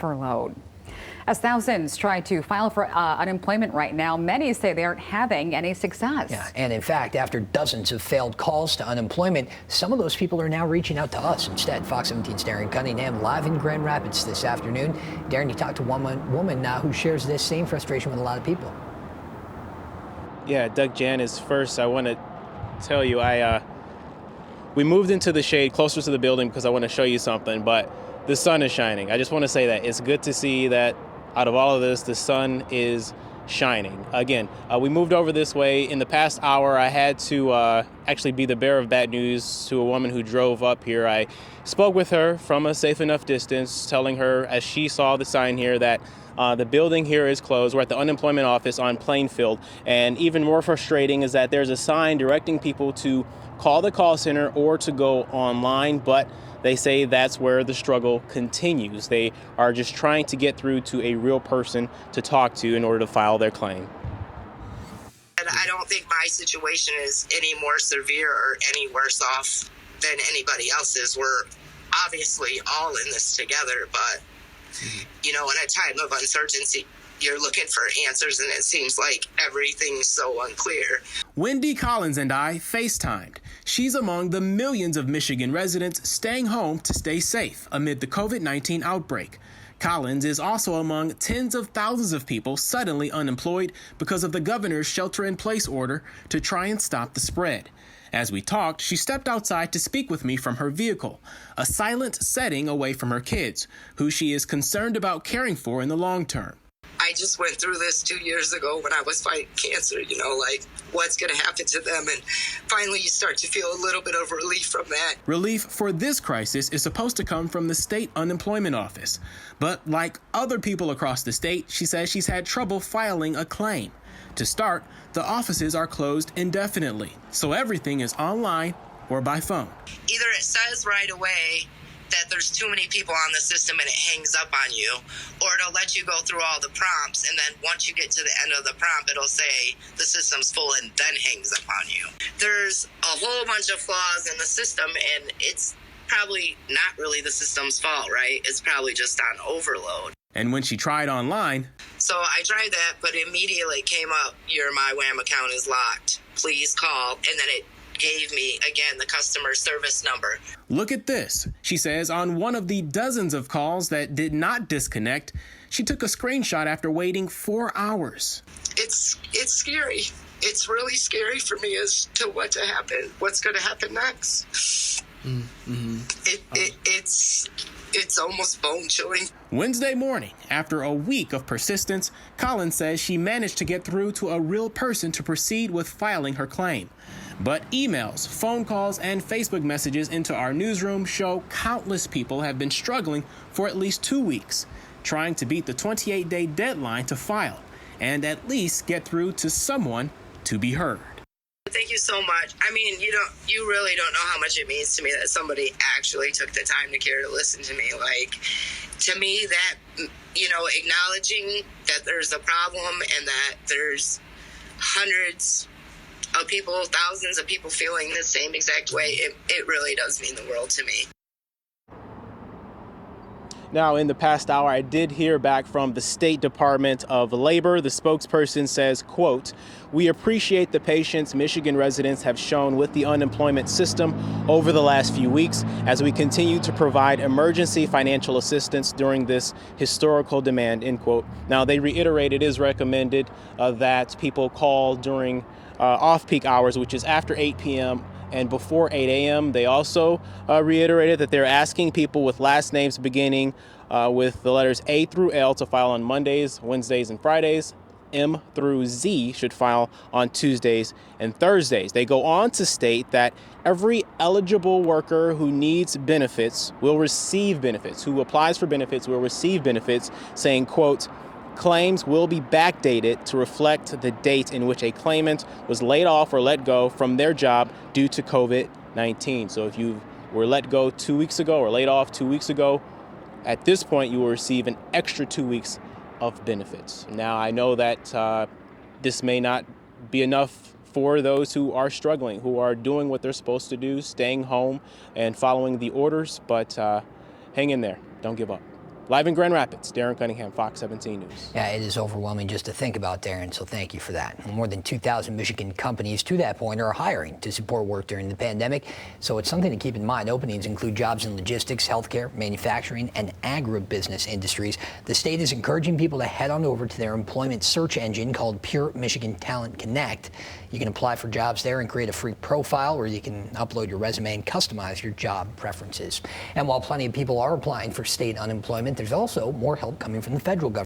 overload. As thousands try to file for unemployment right now, many say they aren't having any success. Yeah, and in fact, after dozens of failed calls to unemployment, some of those people are now reaching out to us instead. Fox 17's Darren Cunningham live in Grand Rapids this afternoon. Darren, you talked to one woman now who shares this same frustration with a lot of people. Yeah, Doug Janis, first I want to tell you, we moved into the shade closer to the building because I want to show you something, but the sun is shining. I just want to say that it's good to see that out of all of this, the sun is shining. Again, we moved over this way. In the past hour, I had to actually be the bearer of bad news to a woman who drove up here. I spoke with her from a safe enough distance, telling her as she saw the sign here that the building here is closed. We're at the unemployment office on Plainfield. And even more frustrating is that there's a sign directing people to call the call center or to go online, but they say that's where the struggle continues. They are just trying to get through to a real person to talk to in order to file their claim. And I don't think my situation is any more severe or any worse off than anybody else's. We're obviously all in this together, but you know, in a time of uncertainty, you're looking for answers, and it seems like everything's so unclear. Wendy Collins and I FaceTimed. She's among the millions of Michigan residents staying home to stay safe amid the COVID-19 outbreak. Collins is also among tens of thousands of people suddenly unemployed because of the governor's shelter-in-place order to try and stop the spread. As we talked, she stepped outside to speak with me from her vehicle, a silent setting away from her kids, who she is concerned about caring for in the long term. I just went through this 2 years ago when I was fighting cancer, you know, like what's going to happen to them. And finally, you start to feel a little bit of relief from that. Relief for this crisis is supposed to come from the state unemployment office. But like other people across the state, she says she's had trouble filing a claim. To start, the offices are closed indefinitely, so everything is online or by phone. Either it says right away that there's too many people on the system and it hangs up on you, or it'll let you go through all the prompts, and then once you get to the end of the prompt, it'll say the system's full and then hangs up on you. There's a whole bunch of flaws in the system, and it's probably not really the system's fault, right? It's probably just on overload. And when she tried online, so I tried that, but immediately came up, your MyWham account is locked. Please call. And then it gave me, again, the customer service number. Look at this. She says on one of the dozens of calls that did not disconnect, she took a screenshot after waiting 4 hours. It's scary. It's really scary for me as to what to happen, what's going to happen next. It's almost bone chilling. Wednesday morning, after a week of persistence, Collins says she managed to get through to a real person to proceed with filing her claim. But emails, phone calls, and Facebook messages into our newsroom show countless people have been struggling for at least 2 weeks, trying to beat the 28-day deadline to file and at least get through to someone to be heard. Thank you so much. I mean, you really don't know how much it means to me that somebody actually took the time to care to listen to me. Like, to me, that, you know, acknowledging that there's a problem and that there's hundreds of people, thousands of people feeling the same exact way, it really does mean the world to me. Now, in the past hour, I did hear back from the State Department of Labor. The spokesperson says, quote, "We appreciate the patience Michigan residents have shown with the unemployment system over the last few weeks as we continue to provide emergency financial assistance during this historical demand," end quote. Now, they reiterate it is recommended that people call during off-peak hours, which is after 8 p.m. and before 8 a.m. They also reiterated that they're asking people with last names beginning with the letters A through L to file on Mondays, Wednesdays, and Fridays. M through Z should file on Tuesdays and Thursdays. They go on to state that every eligible worker who needs benefits will receive benefits, who applies for benefits will receive benefits, saying, quote, "Claims will be backdated to reflect the date in which a claimant was laid off or let go from their job due to COVID-19. So if you were let go 2 weeks ago or laid off 2 weeks ago, at this point you will receive an extra 2 weeks of benefits. Now, I know that this may not be enough for those who are struggling, who are doing what they're supposed to do, staying home and following the orders, but hang in there. Don't give up. Live in Grand Rapids, Darren Cunningham, Fox 17 News. Yeah, it is overwhelming just to think about, Darren, so thank you for that. More than 2,000 Michigan companies to that point are hiring to support work during the pandemic, so it's something to keep in mind. Openings include jobs in logistics, healthcare, manufacturing, and agribusiness industries. The state is encouraging people to head on over to their employment search engine called Pure Michigan Talent Connect. You can apply for jobs there and create a free profile where you can upload your resume and customize your job preferences. And while plenty of people are applying for state unemployment, there's also more help coming from the federal government.